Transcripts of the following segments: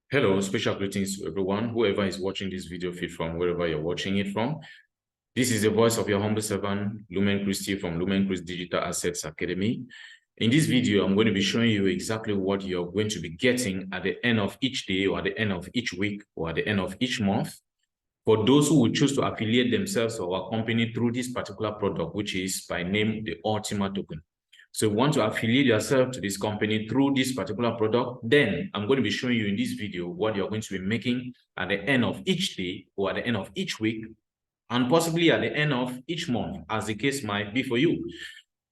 Hello, special greetings to everyone, whoever is watching this video feed from, wherever you're watching it from. This is the voice of your humble servant, Lumen Christi from Lumen Christ Digital Assets Academy. In this video, I'm going to be showing you exactly what you're going to be getting at the end of each day, or at the end of each week, or at the end of each month, for those who will choose to affiliate themselves or our company through this particular product, which is by name the Ultima token. So if you want to affiliate yourself to this company through this particular product, then I'm going to be showing you in this video what you're going to be making at the end of each day, or at the end of each week, and possibly at the end of each month, as the case might be for you.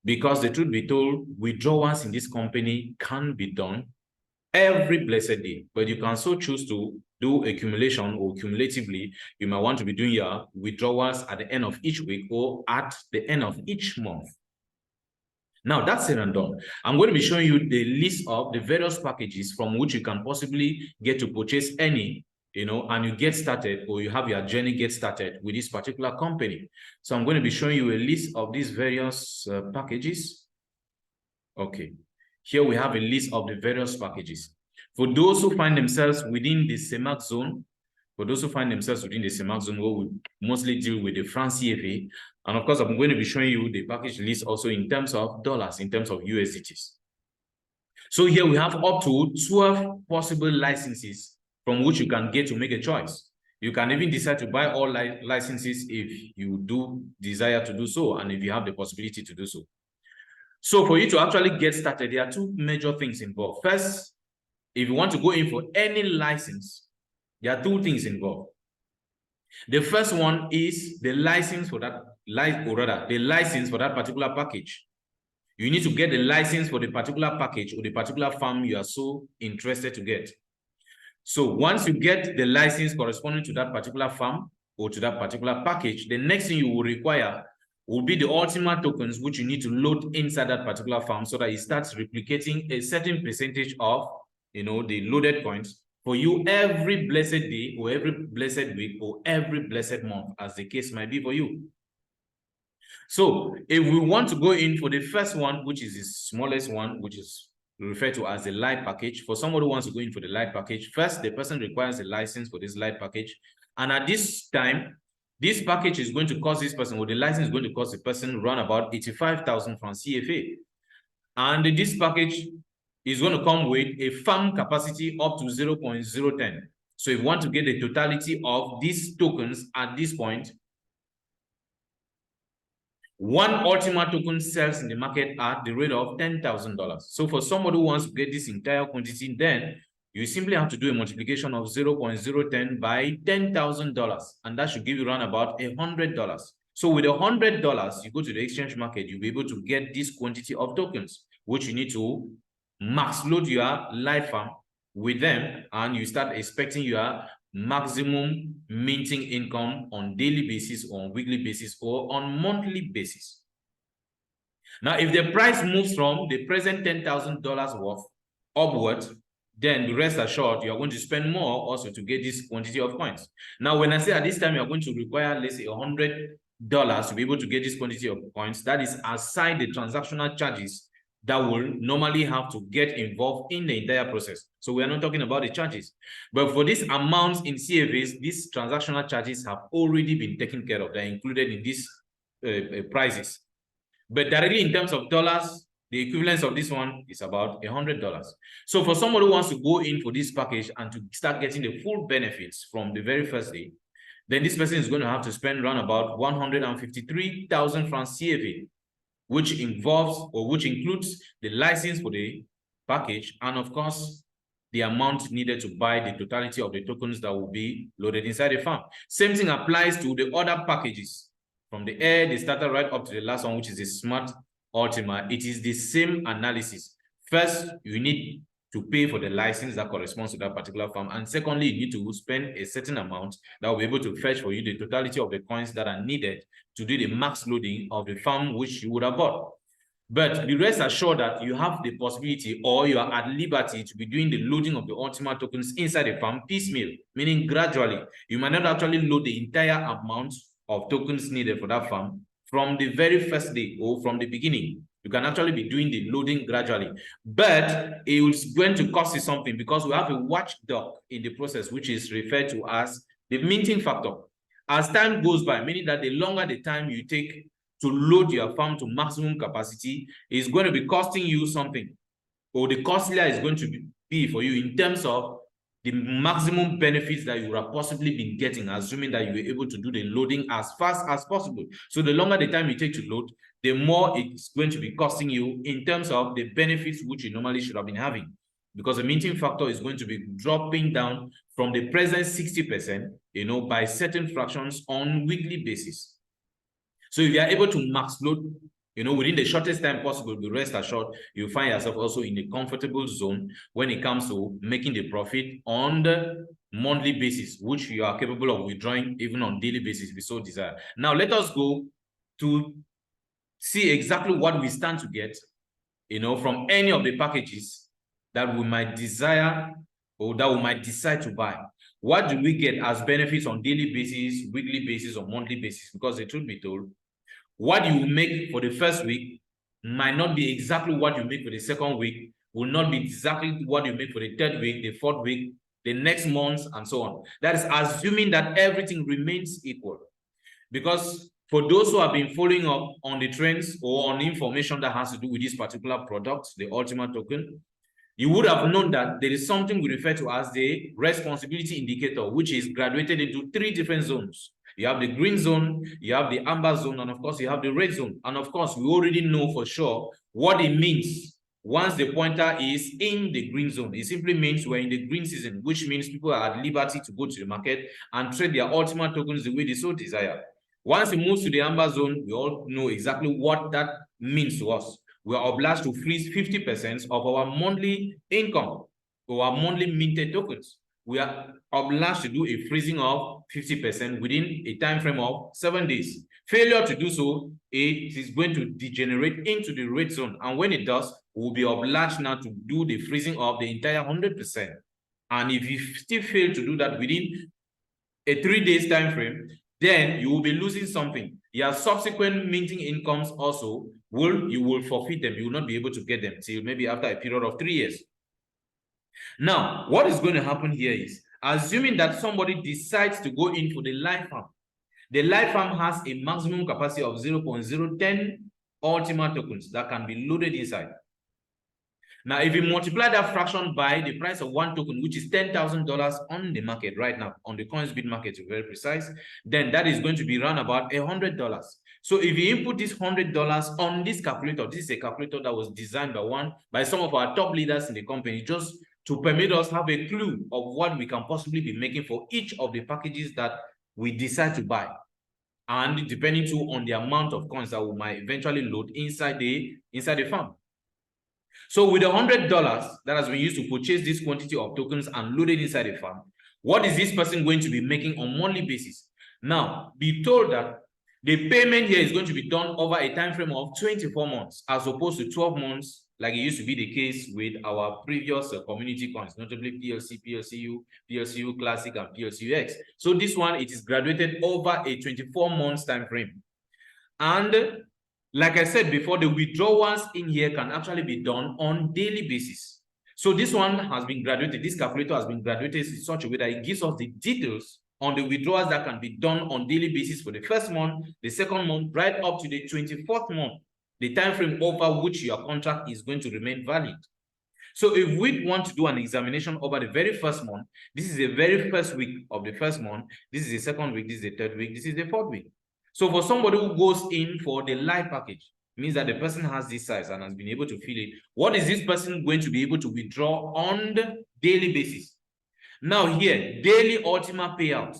Because the truth be told, withdrawals in this company can be done every blessed day, but you can so choose to do accumulation, or cumulatively, you might want to be doing your withdrawals at the end of each week or at the end of each month. Now, that's said and done. I'm going to be showing you the list of the various packages from which you can possibly get to purchase any, and you get started, or you have your journey get started with this particular company. So I'm going to be showing you a list of these various packages. Okay. Here we have a list of the various packages. For those who find themselves within the CEMAC zone, where we mostly deal with the franc CFA, and of course, I'm going to be showing you the package list also in terms of dollars, in terms of USDTs. So here we have up to 12 possible licenses from which you can get to make a choice. You can even decide to buy all licenses if you do desire to do so, and if you have the possibility to do so. So for you to actually get started, there are two major things involved. First, if you want to go in for any license, there are two things involved. The first one is the license for that, the license for that particular package. You need to get the license for the particular package or the particular farm you are so interested to get. So once you get the license corresponding to that particular farm or to that particular package, the next thing you will require will be the Ultima tokens, which you need to load inside that particular farm so that it starts replicating a certain percentage of, the loaded coins for you every blessed day, or every blessed week, or every blessed month, as the case might be for you. So if we want to go in for the first one, which is the smallest one, which is referred to as the light package, for somebody who wants to go in for the light package, first the person requires a license for this light package. And at this time, this package is going to cost this person, or the license is going to cost the person around about 85,000 francs CFA. And this package is going to come with a farm capacity up to 0.010. So if you want to get the totality of these tokens at this point, one Ultima token sells in the market at the rate of $10,000. So for somebody who wants to get this entire quantity, then you simply have to do a multiplication of 0.010 by $10,000, and that should give you around about $100. So with $100, you go to the exchange market, you'll be able to get this quantity of tokens, which you need to max load your light farm with them, and you start expecting your maximum minting income on daily basis, or on weekly basis, or on monthly basis. Now, if the price moves from the present $10,000 worth upwards, then rest assured you are going to spend more also to get this quantity of coins. Now, when I say at this time you are going to require, let's say, $100 to be able to get this quantity of coins, that is aside the transactional charges that will normally have to get involved in the entire process. So we are not talking about the charges. But for these amounts in CFAs, these transactional charges have already been taken care of. They're included in these prices. But directly in terms of dollars, the equivalence of this one is about $100. So for someone who wants to go in for this package and to start getting the full benefits from the very first day, then this person is going to have to spend around about 153,000 francs CFA, which involves, or which includes, the license for the package, and of course the amount needed to buy the totality of the tokens that will be loaded inside the farm. Same thing applies to the other packages from the starter right up to the last one, which is the Smart Ultima. It is the same analysis. First, you need to pay for the license that corresponds to that particular farm, and secondly, you need to spend a certain amount that will be able to fetch for you the totality of the coins that are needed to do the max loading of the farm which you would have bought. But be rest assured that you have the possibility, or you are at liberty, to be doing the loading of the Ultima tokens inside the farm piecemeal, meaning gradually. You might not actually load the entire amount of tokens needed for that farm from the very first day or from the beginning. You can actually be doing the loading gradually, but it's going to cost you something because we have a watchdog in the process, which is referred to as the minting factor. As time goes by, meaning that the longer the time you take to load your farm to maximum capacity, is going to be costing you something, or the costlier is going to be for you in terms of the maximum benefits that you would have possibly been getting, assuming that you were able to do the loading as fast as possible. So the longer the time you take to load, the more it's going to be costing you in terms of the benefits which you normally should have been having, because the minting factor is going to be dropping down from the present 60%, by certain fractions on weekly basis. So if you are able to max load, within the shortest time possible, be rest assured, you find yourself also in a comfortable zone when it comes to making the profit on the monthly basis, which you are capable of withdrawing even on daily basis if you so desire. Now, let us go to see exactly what we stand to get, from any of the packages that we might desire or that we might decide to buy. What do we get as benefits on daily basis, weekly basis, or monthly basis? Because the truth be told, what you make for the first week might not be exactly what you make for the second week, will not be exactly what you make for the third week, the fourth week, the next month, and so on. That is assuming that everything remains equal. Because for those who have been following up on the trends or on information that has to do with this particular product, the Ultima token, you would have known that there is something we refer to as the responsibility indicator, which is graduated into 3 different zones. You have the green zone, you have the amber zone, and of course, you have the red zone. And of course, we already know for sure what it means once the pointer is in the green zone. It simply means we're in the green season, which means people are at liberty to go to the market and trade their Ultima tokens the way they so desire. Once it moves to the amber zone, we all know exactly what that means to us. We are obliged to freeze 50% of our monthly income or our monthly minted tokens. We are obliged to do a freezing of 50% within a time frame of 7 days. Failure to do so, it is going to degenerate into the red zone. And when it does, we'll be obliged now to do the freezing of the entire 100%. And if you still fail to do that within a 3 days time frame, then you will be losing something. Your subsequent minting incomes also you will forfeit them. You will not be able to get them till maybe after a period of 3 years. Now, what is going to happen here is, assuming that somebody decides to go in for the live farm. The live farm has a maximum capacity of 0.010 Ultima tokens that can be loaded inside. Now, if you multiply that fraction by the price of 1 token, which is $10,000 on the market right now, on the CoinsBit market to be very precise, then that is going to be around about $100. So if you input this $100 on this calculator, this is a calculator that was designed by some of our top leaders in the company, just to permit us have a clue of what we can possibly be making for each of the packages that we decide to buy. And depending too on the amount of coins that we might eventually load inside the farm. So with the $100 that has been used to purchase this quantity of tokens and load it inside the farm, what is this person going to be making on a monthly basis? Now, be told that the payment here is going to be done over a time frame of 24 months as opposed to 12 months, like it used to be the case with our previous community coins, notably PLC, PLCU, PLCU Classic, and PLCUX. So this one, it is graduated over a 24 months time frame. And like I said before, the withdrawals in here can actually be done on daily basis. So this one has been graduated, this calculator has been graduated in such a way that it gives us the details on the withdrawals that can be done on daily basis for the first month, the second month, right up to the 24th month, the time frame over which your contract is going to remain valid. So if we want to do an examination over the very first month, this is the very first week of the first month, this is the second week, this is the third week, this is the fourth week. So for somebody who goes in for the live package, it means that the person has this size and has been able to fill it. What is this person going to be able to withdraw on the daily basis? Now here, daily Ultima payout.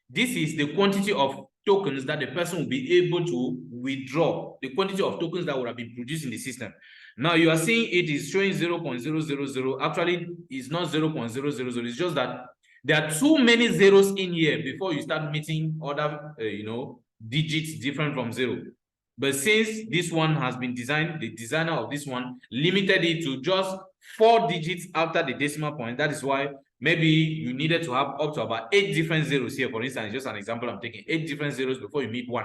This is the quantity of tokens that the person will be able to withdraw, the quantity of tokens that would have been produced in the system. Now you are seeing it is showing 0.000. Actually, it's not 0.000. It's just that there are too many zeros in here before you start meeting other, digits different from 0. But since this one has been designed, the designer of this one limited it to just 4 digits after the decimal point. That is why maybe you needed to have up to about 8 different zeros here. For instance, just an example I'm taking, 8 different zeros before you meet 1.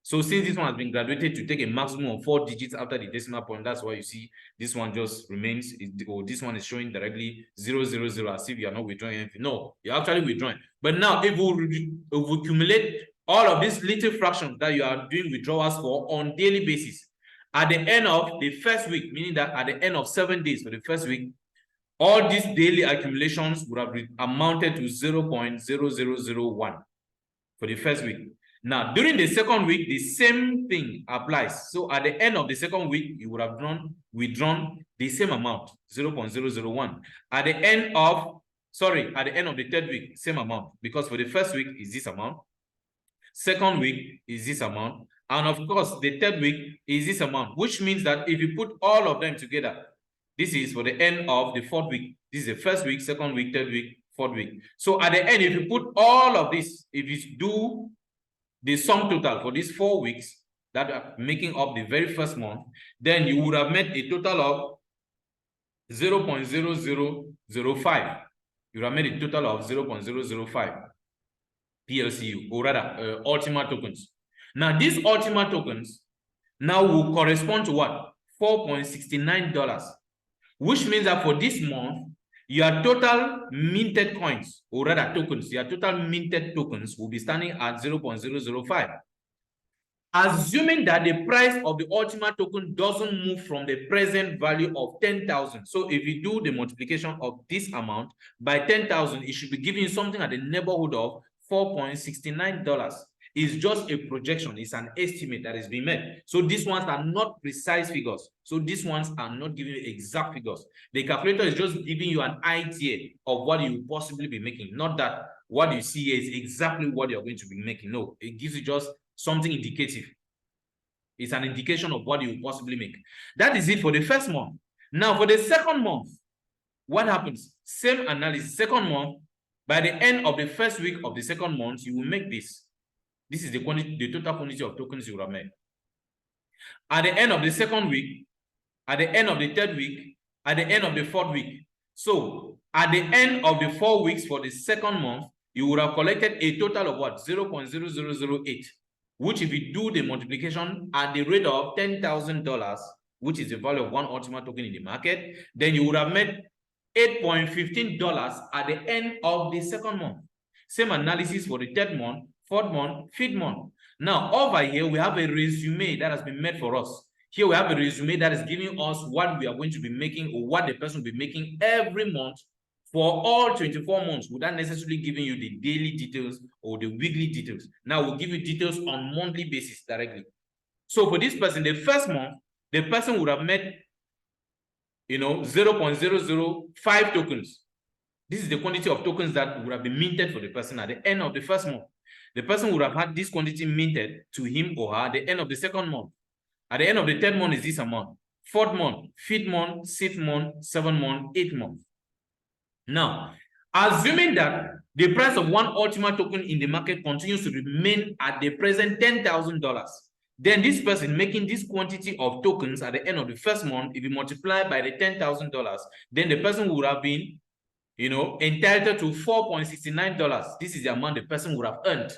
So since this one has been graduated to take a maximum of 4 digits after the decimal point, that's why you see this one just remains, or this one is showing directly 000 as if you are not withdrawing anything. No, you're actually withdrawing. But now if we accumulate all of these little fractions that you are doing withdrawals for on daily basis, at the end of the first week, meaning that at the end of 7 days for the first week, all these daily accumulations would have amounted to 0.0001 for the first week. Now, during the second week, the same thing applies. So at the end of the second week, you would have withdrawn the same amount, 0.001. At the end of the third week, same amount, because for the first week is this amount, second week is this amount, and of course, the third week is this amount, which means that if you put all of them together, this is for the end of the fourth week. This is the first week, second week, third week, fourth week. So at the end, if you put all of this, if you do the sum total for these 4 weeks that are making up the very first month, then you would have made a total of 0.0005. You would have made a total of 0.005 PLCU, or rather, Ultima tokens. Now, these Ultima tokens now will correspond to what? $4.69, which means that for this month, your total minted coins, or rather tokens, your total minted tokens will be standing at 0.005. Assuming that the price of the Ultima token doesn't move from the present value of 10,000. So if you do the multiplication of this amount by 10,000, it should be giving you something at the neighborhood of $4.69. It's just a projection. It's an estimate that is being made. So these ones are not precise figures. So these ones are not giving you exact figures. The calculator is just giving you an idea of what you will possibly be making. Not that what you see is exactly what you're going to be making. No, it gives you just something indicative. It's an indication of what you will possibly make. That is it for the first month. Now for the second month, what happens? Same analysis. Second month, by the end of the first week of the second month, you will make this. This is the total quantity of tokens you will have made. At the end of the second week, at the end of the third week, at the end of the fourth week. So at the end of the 4 weeks for the second month, you would have collected a total of what? 0.0008, which if you do the multiplication at the rate of $10,000, which is the value of one Ultima token in the market, then you would have made $8.15 at the end of the second month. Same analysis for the third month, fourth month, fifth month. Now, over here, we have a resume that has been made for us. Here we have a resume that is giving us what we are going to be making, or what the person will be making every month for all 24 months, without necessarily giving you the daily details or the weekly details. Now we'll give you details on monthly basis directly. So for this person, the first month, the person would have made, 0.005 tokens. This is the quantity of tokens that would have been minted for the person at the end of the first month. The person would have had this quantity minted to him or her at the end of the second month. At the end of the third month is this amount. Fourth month, fifth month, sixth month, seventh month, eighth month. Now, assuming that the price of one Ultima token in the market continues to remain at the present $10,000, then this person making this quantity of tokens at the end of the first month, if you multiply by the $10,000, then the person would have been, entitled to $4.69. This is the amount the person would have earned.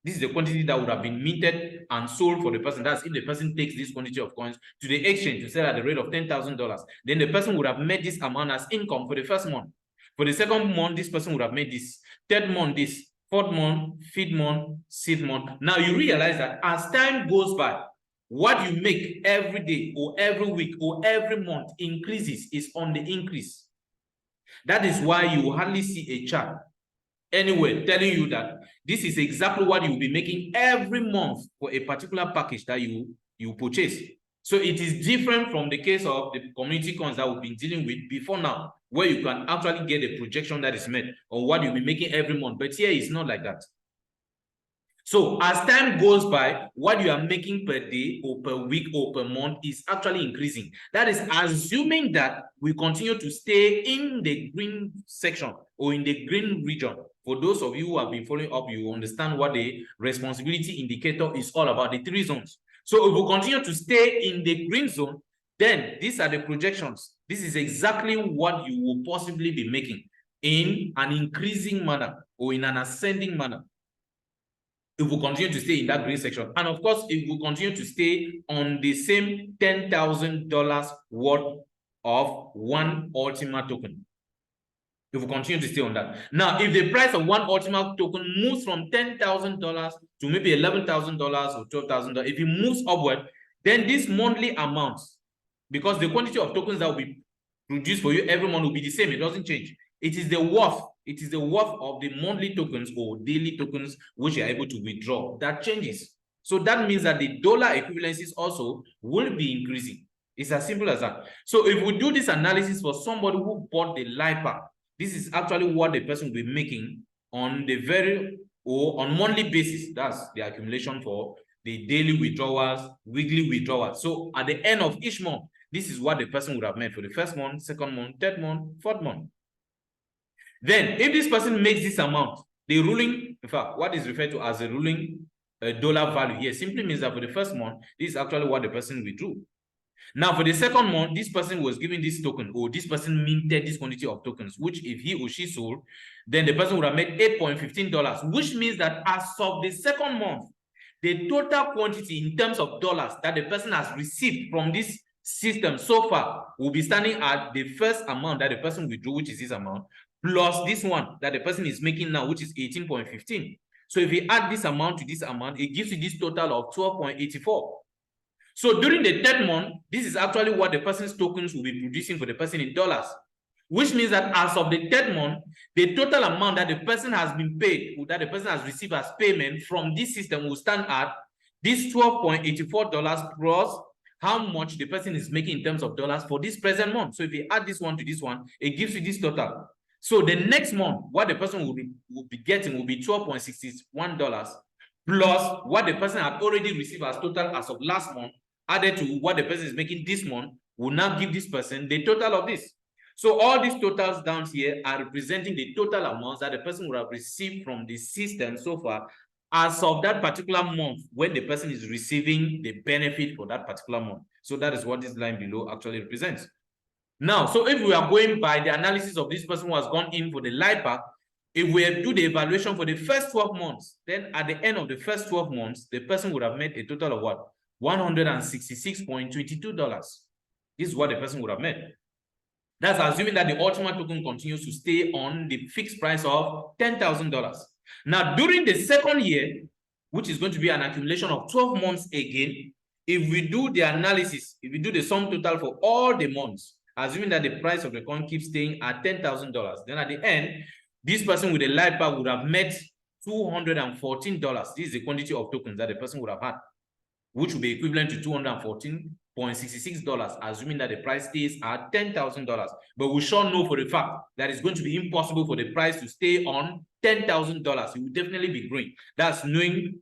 This is the quantity that would have been minted and sold for the person. That's if the person takes this quantity of coins to the exchange to sell at the rate of $10,000. Then the person would have made this amount as income for the first month. For the second month, this person would have made this. Third month, this. Fourth month, fifth month, sixth month. Now you realize that as time goes by, what you make every day or every week or every month increases, is on the increase. That is why you will hardly see a chart anywhere telling you that this is exactly what you will be making every month for a particular package that you purchase. So it is different from the case of the community coins that we've been dealing with before now, where you can actually get a projection that is made on what you'll be making every month. But here it's not like that. So as time goes by, what you are making per day or per week or per month is actually increasing. That is assuming that we continue to stay in the green section or in the green region. For those of you who have been following up, you understand what the responsibility indicator is all about, the 3 zones. So if we continue to stay in the green zone, then these are the projections. This is exactly what you will possibly be making in an increasing manner or in an ascending manner. it will continue to stay in that green section. And of course, it will continue to stay on the same $10,000 worth of one Ultima token. It will continue to stay on that. Now, if the price of one Ultima token moves from $10,000 to maybe $11,000 or $12,000, if it moves upward, then this monthly amount, because the quantity of tokens that will be produced for you every month will be the same, it doesn't change. It is the worth of the monthly tokens or daily tokens which you're able to withdraw that changes. So that means that the dollar equivalencies also will be increasing. It's as simple as that. So if we do this analysis for somebody who bought the LIPA, this is actually what the person will be making on the on monthly basis. That's the accumulation for the daily withdrawals, weekly withdrawals. So at the end of each month, this is what the person would have made for the first month, second month, third month, fourth month. Then, if this person makes this amount, the ruling, in fact, what is referred to as a ruling dollar value here simply means that for the first month, this is actually what the person withdrew. Now, for the second month, this person was given this token, or this person minted this quantity of tokens, which if he or she sold, then the person would have made $8.15, which means that as of the second month, the total quantity in terms of dollars that the person has received from this system so far will be standing at the first amount that the person withdrew, which is this amount, plus this one that the person is making now, which is 18.15. So if you add this amount to this amount, it gives you this total of 12.84. So during the third month, this is actually what the person's tokens will be producing for the person in dollars, which means that as of the third month, the total amount that the person has been paid, or that the person has received as payment from this system will stand at this $12.84 plus how much the person is making in terms of dollars for this present month. So if you add this one to this one, it gives you this total. So the next month, what the person will be getting will be $12.61 plus what the person had already received as total as of last month, added to what the person is making this month, will now give this person the total of this. So all these totals down here are representing the total amounts that the person would have received from the system so far as of that particular month when the person is receiving the benefit for that particular month. So that is what this line below actually represents. Now, so if we are going by the analysis of this person who has gone in for the LIPA, if we do the evaluation for the first 12 months, then at the end of the first 12 months, the person would have made a total of what? $166.22. This is what the person would have made. That's assuming that the Ultima token continues to stay on the fixed price of $10,000. Now, during the second year, which is going to be an accumulation of 12 months again, if we do the analysis, if we do the sum total for all the months, assuming that the price of the coin keeps staying at $10,000, then at the end, this person with a LIPA would have met $214. This is the quantity of tokens that the person would have had, which will be equivalent to $214.66, assuming that the price stays at $10,000. But we shall know for the fact that it's going to be impossible for the price to stay on $10,000. It will definitely be growing. That's knowing,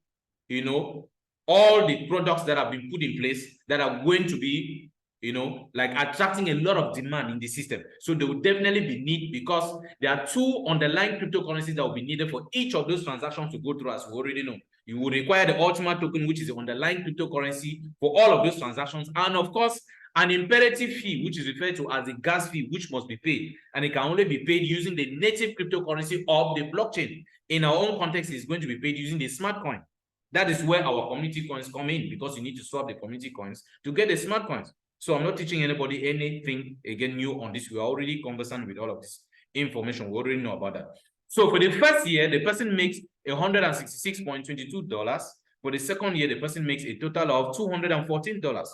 all the products that have been put in place that are going to be, like attracting a lot of demand in the system. So there will definitely be need, because there are two underlying cryptocurrencies that will be needed for each of those transactions to go through, as we already know. You will require the Ultima token, which is the underlying cryptocurrency for all of those transactions. And of course, an imperative fee, which is referred to as a gas fee, which must be paid. And it can only be paid using the native cryptocurrency of the blockchain. In our own context, it's going to be paid using the smart coin. That is where our community coins come in, because you need to swap the community coins to get the smart coins. So I'm not teaching anybody anything again new on this. We are already conversant with all of this information. We already know about that. So for the first year, the person makes $166.22. For the second year, the person makes a total of $214.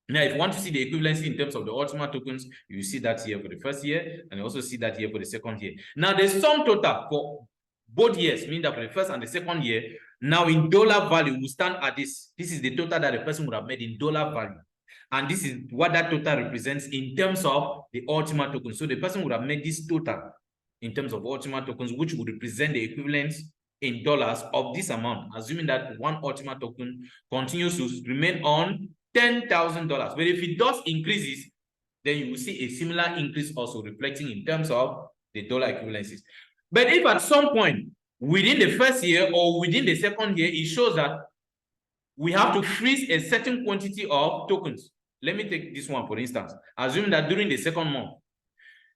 Now, if you want to see the equivalency in terms of the Ultima tokens, you see that here for the first year, and you also see that here for the second year. Now, the sum total for both years, meaning that for the first and the second year, now in dollar value, will stand at this. This is the total that the person would have made in dollar value. And this is what that total represents in terms of the Ultima token. So the person would have made this total in terms of Ultima tokens, which would represent the equivalent in dollars of this amount, assuming that one Ultima token continues to remain on $10,000. But if it does increases, then you will see a similar increase also reflecting in terms of the dollar equivalencies. But if at some point within the first year or within the second year, it shows that we have to freeze a certain quantity of tokens. Let me take this one, for instance. Assuming that during the second month,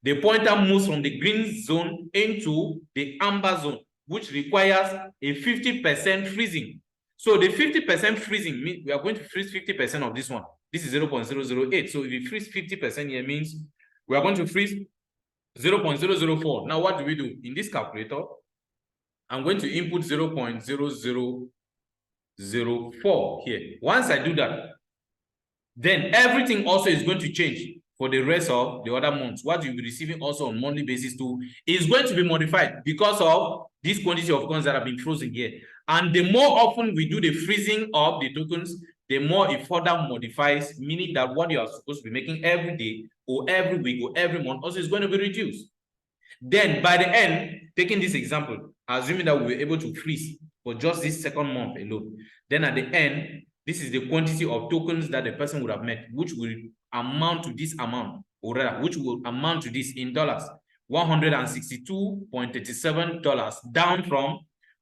the pointer moves from the green zone into the amber zone. which requires a 50% freezing. So the 50% freezing means we are going to freeze 50% of this one. This is 0.008. So if we freeze 50% here means we are going to freeze 0.004. Now what do we do? In this calculator, I'm going to input 0.0004 here. Once I do that, then everything also is going to change for the rest of the other months. What you'll be receiving also on monthly basis too is going to be modified because of this quantity of coins that have been frozen here. And the more often we do the freezing of the tokens, the more it further modifies, meaning that what you are supposed to be making every day or every week or every month also is going to be reduced. Then by the end, taking this example, assuming that we were able to freeze for just this second month alone, then at the end, this is the quantity of tokens that the person would have met, which will amount to this amount, or rather, which will amount to this in dollars, $162.37, down from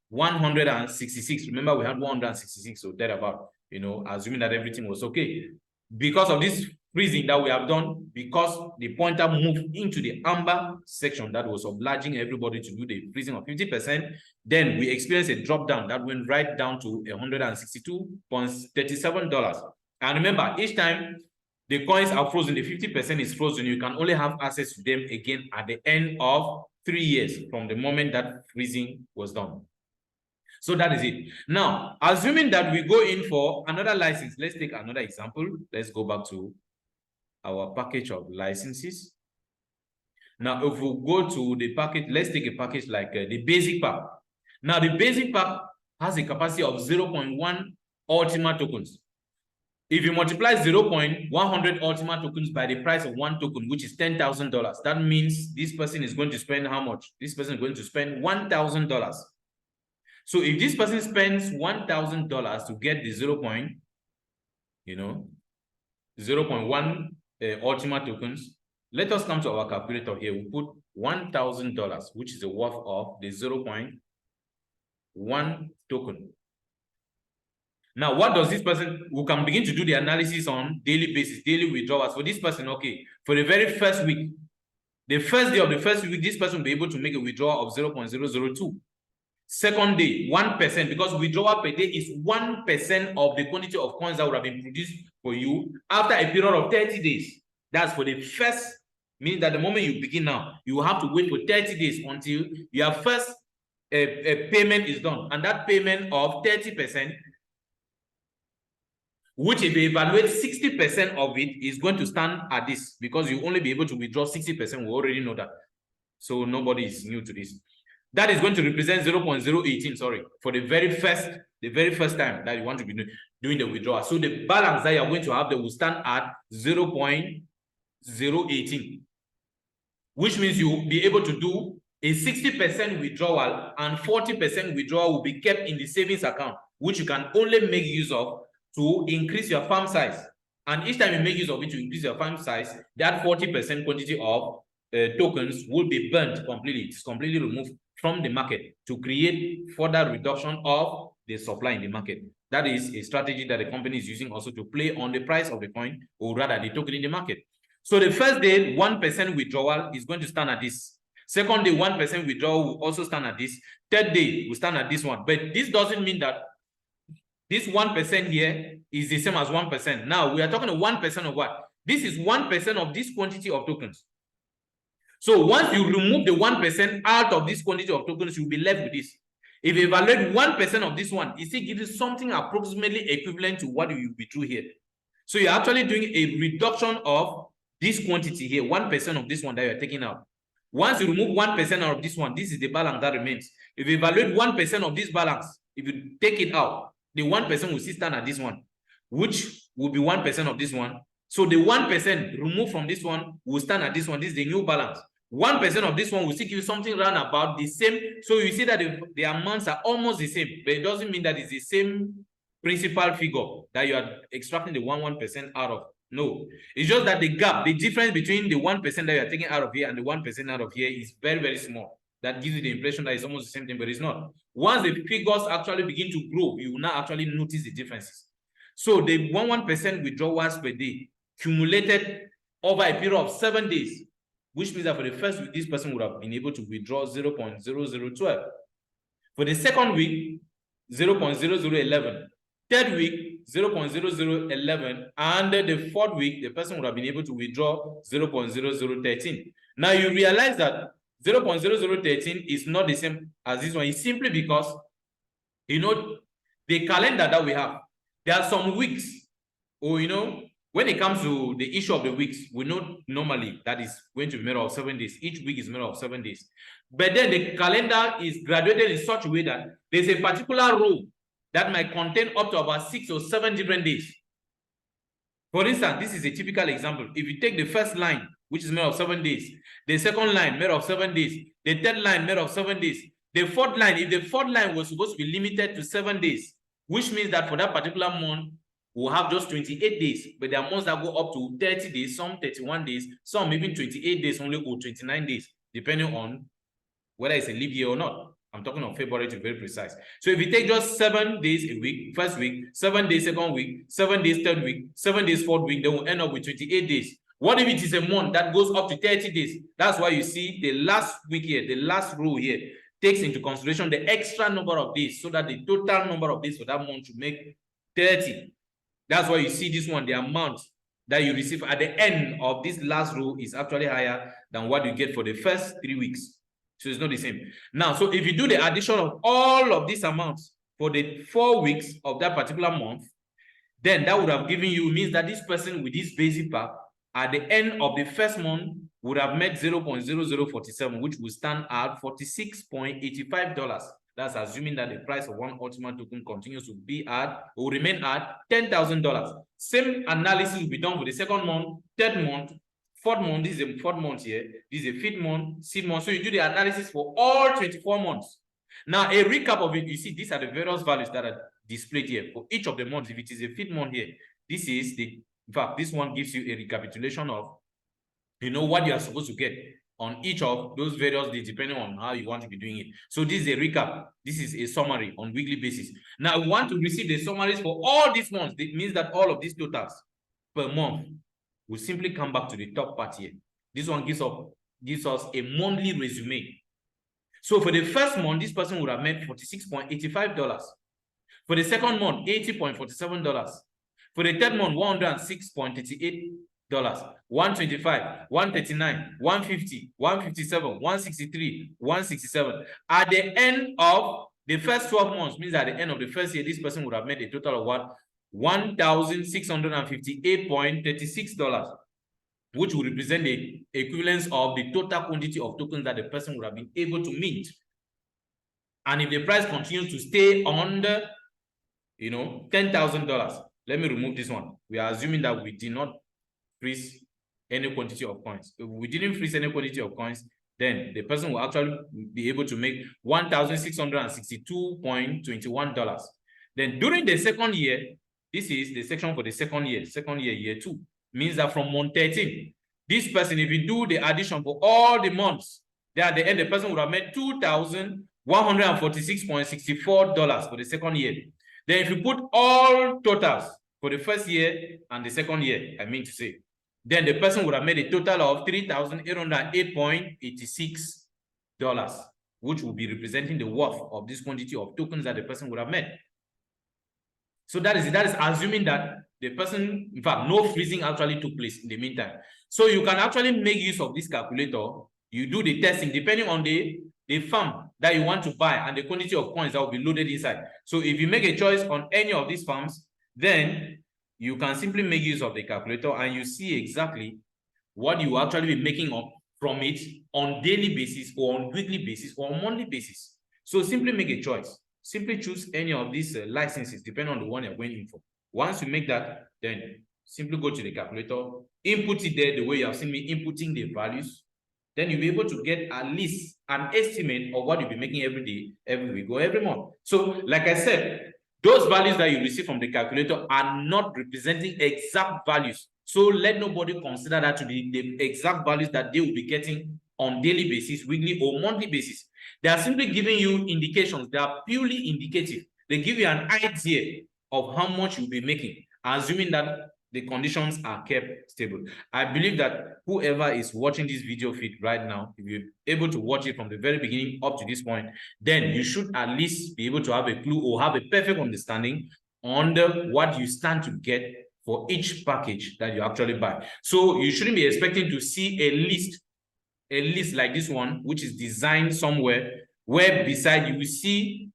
166. Remember, we had 166, so thereabout, you know, assuming that everything was okay. Because of this freezing that we have done, because the pointer moved into the amber section that was obliging everybody to do the freezing of 50%, then we experienced a drop down that went right down to $162.37. And remember, each time the coins are frozen, the 50% is frozen, you can only have access to them again at the end of 3 years from the moment that freezing was done. So that is it. Now, assuming that we go in for another license, let's take another example. Let's go back to our package of licenses. Now, if we go to the package, let's take a package like the basic pack. Now, the basic pack has a capacity of 0.1 Ultima tokens. If you multiply 0.100 Ultima tokens by the price of one token, which is $10,000, that means this person is going to spend how much? This person is going to spend $1,000. So if this person spends $1,000 to get the 0.1 Ultima tokens, let us come to our calculator here. We put $1,000, which is the worth of the 0.1 token. Now, what does this person, we can begin to do the analysis on daily basis, daily withdrawals. For this person, okay, for the very first week, the first day of the first week, this person will be able to make a withdrawal of 0.002. Second day, 1%, because withdrawal per day is 1% of the quantity of coins that would have been produced for you after a period of 30 days. That's for the first, meaning that the moment you begin now, you will have to wait for 30 days until your first payment is done. And that payment of 30%, which if you evaluate 60% of it, is going to stand at this, because you only be able to withdraw 60%. We already know that. So nobody is new to this. That is going to represent 0.018, sorry, for the very first time that you want to be doing the withdrawal. So the balance that you're going to have, that will stand at 0.018, which means you will be able to do a 60% withdrawal, and 40% withdrawal will be kept in the savings account, which you can only make use of to increase your farm size. And each time you make use of it to increase your farm size, that 40% quantity of tokens will be burnt completely. It's completely removed from the market to create further reduction of the supply in the market. That is a strategy that the company is using also to play on the price of the coin, or rather the token in the market. So the first day, 1% withdrawal is going to stand at this. Second day, 1% withdrawal will also stand at this. Third day, will stand at this one. But this doesn't mean that this 1% here is the same as 1%. Now, we are talking 1% of what? This is 1% of this quantity of tokens. So once you remove the 1% out of this quantity of tokens, you'll be left with this. If you evaluate 1% of this one, it still gives you something approximately equivalent to what you withdrew here. So you're actually doing a reduction of this quantity here, 1% of this one that you're taking out. Once you remove 1% out of this one, this is the balance that remains. If you evaluate 1% of this balance, if you take it out, the 1% will still stand at this one, which will be 1% of this one. So the 1% removed from this one will stand at this one. This is the new balance. 1% of this one will still give you something around about the same. So you see that the amounts are almost the same, but it doesn't mean that it's the same principal figure that you are extracting the 1% out of. No, it's just that the gap, the difference between the 1% that you are taking out of here and the 1% out of here is very, very small. That gives you the impression that it's almost the same thing, but it's not. Once the figures actually begin to grow, you will now actually notice the differences. So the 1% withdrawals per day cumulated over a period of 7 days, which means that for the first week, this person would have been able to withdraw 0.0012. For the second week, 0.0011. Third week, 0.0011. And the fourth week, the person would have been able to withdraw 0.0013. Now you realize that 0.0013 is not the same as this one. It's simply because, you know, the calendar that we have, there are some weeks, or, you know, when it comes to the issue of the weeks, we know normally that is going to be made of 7 days. Each week is made of 7 days. But then the calendar is graduated in such a way that there's a particular row that might contain up to about 6 or 7 different days. For instance, this is a typical example. If you take the first line, which is made of 7 days, the second line made of 7 days, the third line made of 7 days, the fourth line, if the fourth line was supposed to be limited to 7 days, which means that for that particular month, we'll have just 28 days, but there are months that go up to 30 days, some 31 days, some even 28 days only, or 29 days, depending on whether it's a leap year or not. I'm talking of February to be very precise. So if you take just 7 days a week, first week, 7 days second week, 7 days third week, 7 days fourth week, then we'll end up with 28 days. What if it is a month that goes up to 30 days? That's why you see the last week here, the last row here, takes into consideration the extra number of days, so that the total number of days for that month should make 30. That's why you see this one, the amount that you receive at the end of this last row is actually higher than what you get for the first 3 weeks. So it's not the same. Now, so if you do the addition of all of these amounts for the 4 weeks of that particular month, then that would have given you, means that this person with this basic pack at the end of the first month would have made 0.0047, which will stand at $46.85. That's assuming that the price of one Ultima token continues to be at, or remain at $10,000. Same analysis will be done for the second month, third month, fourth month. This is a fourth month here. This is a fifth month, sixth month. So you do the analysis for all 24 months. Now, a recap of it, you see, these are the various values that are displayed here for each of the months. If it is a fifth month here, this is the, in fact, this one gives you a recapitulation of, you know, what you are supposed to get on each of those various days, depending on how you want to be doing it. So this is a recap. This is a summary on weekly basis. Now, we want to receive the summaries for all these months. It means that all of these totals per month will simply come back to the top part here. This one gives us a monthly resume. So for the first month, this person would have made $46.85. For the second month, $80.47. For the third month, $106.38. 125, 139, 150, 157, 163, 167. At the end of the first 12 months, means at the end of the first year, this person would have made a total of what? $1,658.36, which would represent the equivalence of the total quantity of tokens that the person would have been able to mint. And if the price continues to stay under, you know, $10,000, let me remove this one. We are assuming that we did not freeze any quantity of coins. If we didn't freeze any quantity of coins, then the person will actually be able to make $1,662.21. Then during the second year, this is the section for the second year, year 2, means that from month 13, this person, if you do the addition for all the months, then at the end, the person would have made $2,146.64 for the second year. Then if you put all totals for the first year and the second year, I mean to say, then the person would have made a total of $3,808.86, which will be representing the worth of this quantity of tokens that the person would have made. So that is assuming that the person, in fact, no freezing actually took place in the meantime. So you can actually make use of this calculator. You do the testing depending on the farm that you want to buy and the quantity of coins that will be loaded inside. So if you make a choice on any of these farms, then you can simply make use of the calculator and you see exactly what you will actually be making up from it on daily basis or on weekly basis or on monthly basis. So simply make a choice. Simply choose any of these licenses depending on the one you're going in for. Once you make that, then simply go to the calculator, input it there the way you have seen me inputting the values. Then you'll be able to get at least an estimate of what you'll be making every day, every week, or every month. So, like I said, those values that you receive from the calculator are not representing exact values. So let nobody consider that to be the exact values that they will be getting on daily basis, weekly, or monthly basis. They are simply giving you indications. They are purely indicative. They give you an idea of how much you'll be making, assuming that the conditions are kept stable. I believe that whoever is watching this video feed right now, if you're able to watch it from the very beginning up to this point, then you should at least be able to have a clue or have a perfect understanding on what you stand to get for each package that you actually buy. So you shouldn't be expecting to see a list like this one, which is designed somewhere, where beside you will see,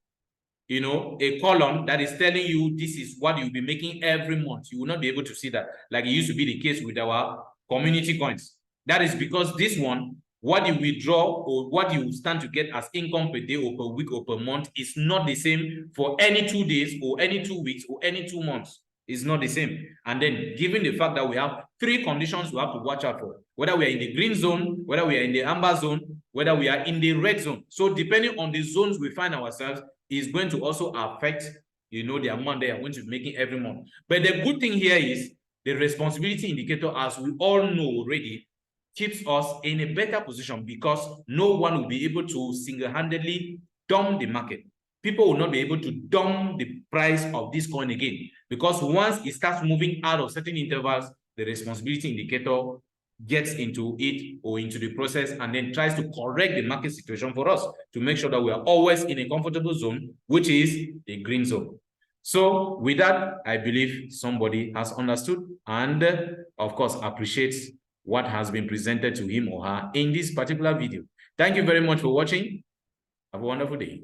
you know, a column that is telling you this is what you'll be making every month. You will not be able to see that, like it used to be the case with our community coins. That is because this one, what you withdraw or what you stand to get as income per day or per week or per month is not the same for any 2 days or any 2 weeks or any 2 months. It's not the same. And then given the fact that we have 3 conditions we have to watch out for, whether we are in the green zone, whether we are in the amber zone, whether we are in the red zone. So depending on the zones we find ourselves, is going to also affect, you know, the amount they are going to be making every month. But the good thing here is the responsibility indicator, as we all know already, keeps us in a better position because no one will be able to single-handedly dump the market. People will not be able to dump the price of this coin again, because once it starts moving out of certain intervals, the responsibility indicator gets into it or into the process and then tries to correct the market situation for us to make sure that we are always in a comfortable zone, which is the green zone. So with that, I believe somebody has understood and of course appreciates what has been presented to him or her in this particular video. Thank you very much for watching. Have a wonderful day.